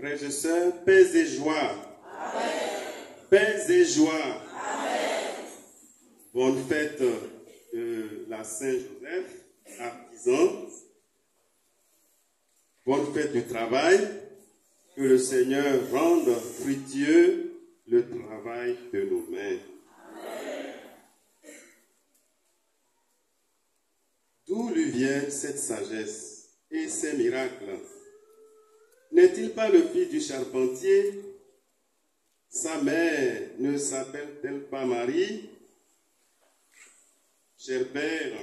Frères et sœurs, paix et joie. Amen. Paix et joie. Amen. Bonne fête de la Saint-Joseph, artisan. Bonne fête du travail. Que le Seigneur rende fructueux le travail de nos mains. Amen. D'où lui viennent cette sagesse et ces miracles? N'est-il pas le fils du charpentier? Sa mère ne s'appelle-t-elle pas Marie? Chers pères,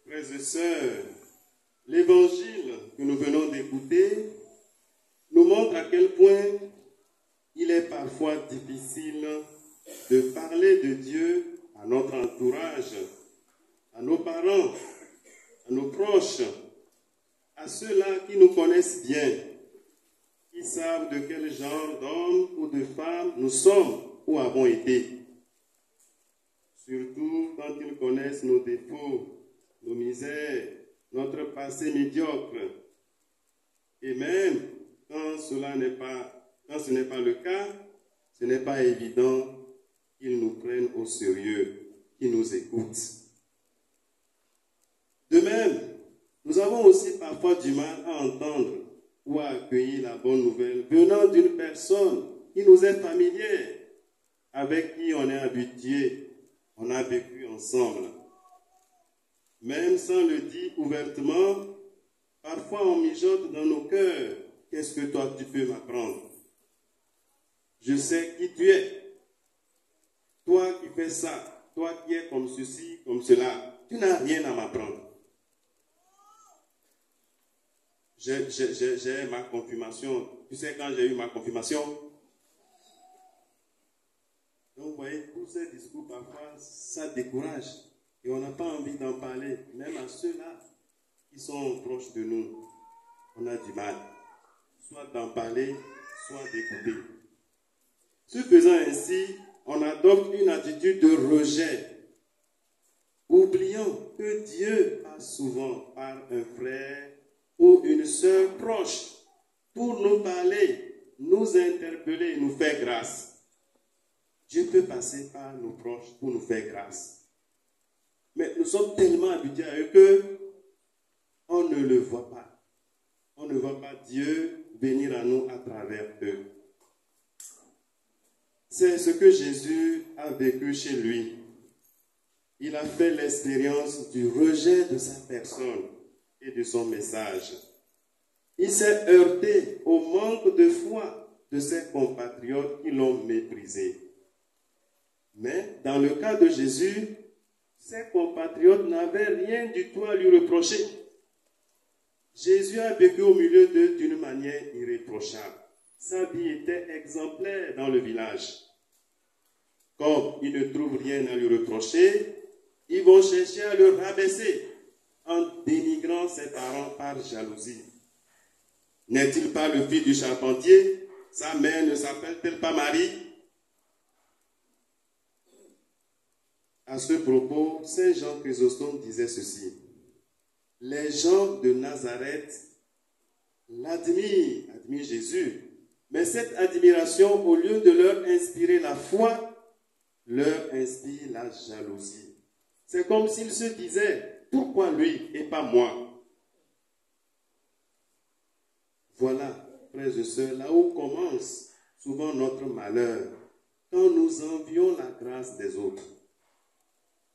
frères et sœurs, l'évangile que nous venons d'écouter nous montre à quel point il est parfois difficile de parler de Dieu à notre entourage, à nos parents, à nos proches, à ceux-là qui nous connaissent bien, qui savent de quel genre d'hommes ou de femmes nous sommes ou avons été. Surtout quand ils connaissent nos défauts, nos misères, notre passé médiocre. Et même quand ce n'est pas le cas, ce n'est pas évident qu'ils nous prennent au sérieux, qu'ils nous écoutent. De même, nous avons aussi parfois du mal à entendre ou à accueillir la bonne nouvelle venant d'une personne qui nous est familière, avec qui on est habitué, on a vécu ensemble. Même sans le dire ouvertement, parfois on mijote dans nos cœurs. Qu'est-ce que toi tu peux m'apprendre? Je sais qui tu es. Toi qui fais ça, toi qui es comme ceci, comme cela, tu n'as rien à m'apprendre. J'ai ma confirmation. Tu sais quand j'ai eu ma confirmation? Donc vous voyez, tous ces discours parfois, ça décourage. Et on n'a pas envie d'en parler. Même à ceux-là qui sont proches de nous, on a du mal. Soit d'en parler, soit d'écouter. Ce faisant ainsi, on adopte une attitude de rejet, oubliant que Dieu passe souvent par un frère ou une sœur proche pour nous parler, nous interpeller, nous faire grâce. Dieu peut passer par nos proches pour nous faire grâce. Mais nous sommes tellement habitués à eux qu'on ne le voit pas. On ne voit pas Dieu venir à nous à travers eux. C'est ce que Jésus a vécu chez lui. Il a fait l'expérience du rejet de sa personne et de son message. Il s'est heurté au manque de foi de ses compatriotes qui l'ont méprisé. Mais dans le cas de Jésus, ses compatriotes n'avaient rien du tout à lui reprocher. Jésus a vécu au milieu d'eux d'une manière irréprochable. Sa vie était exemplaire dans le village. Comme ils ne trouvent rien à lui reprocher, ils vont chercher à le rabaisser en dénigrant ses parents par jalousie. N'est-il pas le fils du charpentier? Sa mère ne s'appelle-t-elle pas Marie? À ce propos, Saint Jean Chrysostome disait ceci. Les gens de Nazareth l'admirent, admirent Jésus, mais cette admiration, au lieu de leur inspirer la foi, leur inspire la jalousie. C'est comme s'ils se disaient, pourquoi lui et pas moi? Voilà, frères et sœurs, là où commence souvent notre malheur, quand nous envions la grâce des autres.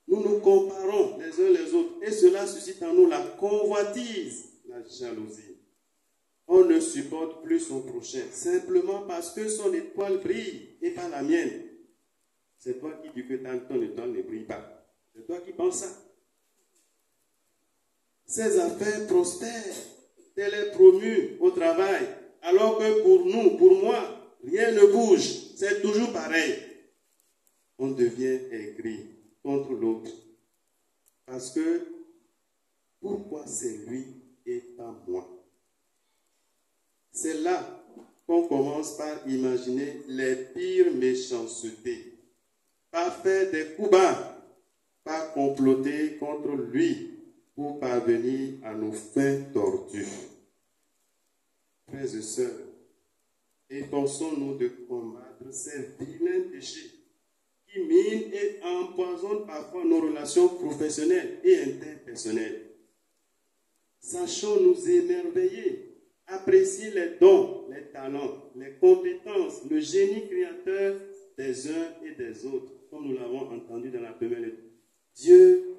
Nous nous comparons les uns les autres et cela suscite en nous la convoitise, la jalousie. On ne supporte plus son prochain simplement parce que son étoile brille et pas la mienne. C'est toi qui dis que ton étoile ne brille pas. C'est toi qui penses ça. Ses affaires prospèrent, tel est promu au travail, alors que pour nous, pour moi, rien ne bouge. C'est toujours pareil. On devient aigri contre l'autre. Parce que, pourquoi c'est lui et pas moi? C'est là qu'on commence par imaginer les pires méchancetés. Pas faire des coups bas, pas comploter contre lui pour parvenir à nos fins tordues. Frères et sœurs, Efforçons-nous de combattre ces vilains péchés qui minent et empoisonnent parfois nos relations professionnelles et interpersonnelles. Sachons nous émerveiller, apprécier les dons, les talents, les compétences, le génie créateur des uns et des autres, comme nous l'avons entendu dans la première lettre. Dieu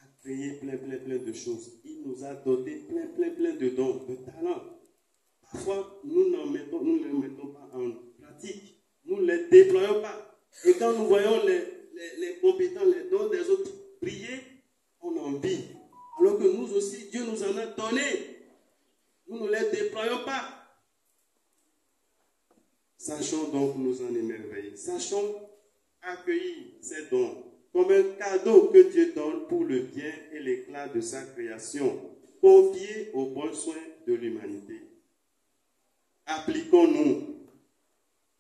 a créé plein de choses. Il nous a doté plein de dons, de talents. Parfois, nous ne les mettons pas en pratique. Nous ne les déployons pas. Et quand nous voyons les compétences, les dons des autres briller, on en vit. Alors que nous aussi, Dieu nous en a donné. Nous ne les déployons pas. Sachons donc nous en émerveiller. Sachons accueillir ces dons comme un cadeau que Dieu donne pour le bien et l'éclat de sa création, confié aux bons soins de l'humanité. Appliquons-nous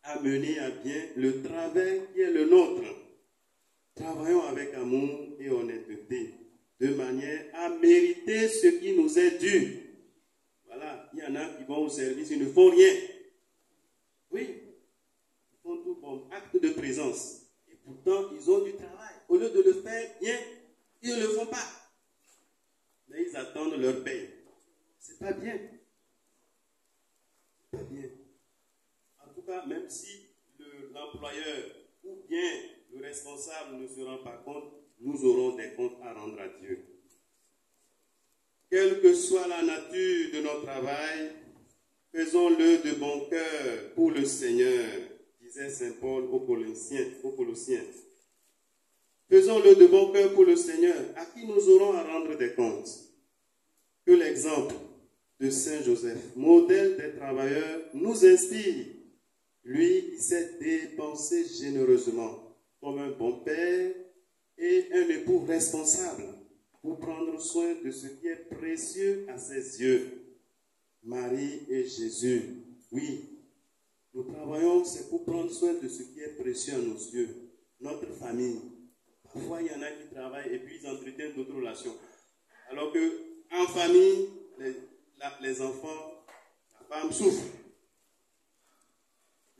à mener à bien le travail qui est le nôtre. Travaillons avec amour et honnêteté, de manière à mériter ce qui nous est dû. Voilà, il y en a qui vont au service, ils ne font rien. Oui, ils font tout comme acte de présence. Et pourtant, ils ont du travail. Au lieu de le faire bien, ils ne le font pas. Mais ils attendent leur paye. C'est pas bien. C'est pas bien. En tout cas, même si l'employeur ou bien le responsable ne se rend pas compte, nous aurons des comptes à rendre à Dieu. Quelle que soit la nature de notre travail, faisons-le de bon cœur pour le Seigneur, disait Saint Paul aux Colossiens. Faisons-le de bon cœur pour le Seigneur, à qui nous aurons à rendre des comptes. Que l'exemple de Saint Joseph, modèle des travailleurs, nous inspire. Lui, il s'est dépensé généreusement comme un bon père et un époux responsable pour prendre soin de ce qui est précieux à ses yeux. Marie et Jésus, oui, nous travaillons, c'est pour prendre soin de ce qui est précieux à nos yeux, notre famille. Parfois, il y en a qui travaillent et puis ils entretiennent d'autres relations. Alors qu'en famille, les enfants, la femme souffre.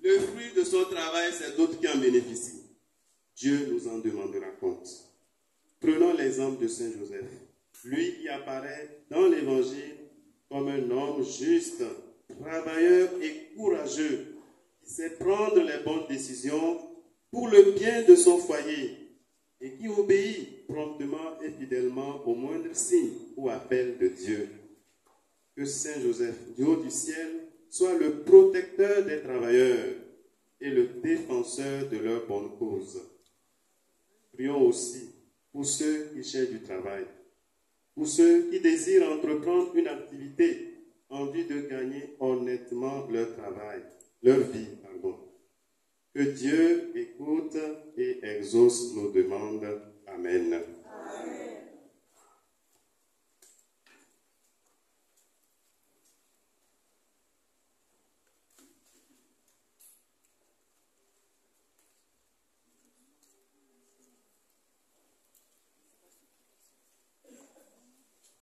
Le fruit de son travail, c'est d'autres qui en bénéficient. Dieu nous en demandera compte. Prenons l'exemple de Saint Joseph. Lui qui apparaît dans l'Évangile comme un homme juste, travailleur et courageux, qui sait prendre les bonnes décisions pour le bien de son foyer et qui obéit promptement et fidèlement au moindre signe ou appel de Dieu. Que Saint Joseph, du haut du ciel, soit le protecteur des travailleurs et le défenseur de leur bonne cause. Prions aussi pour ceux qui cherchent du travail, pour ceux qui désirent entreprendre une activité en vue de gagner honnêtement leur travail, leur vie, Que Dieu écoute et exauce nos demandes. Amen. Amen.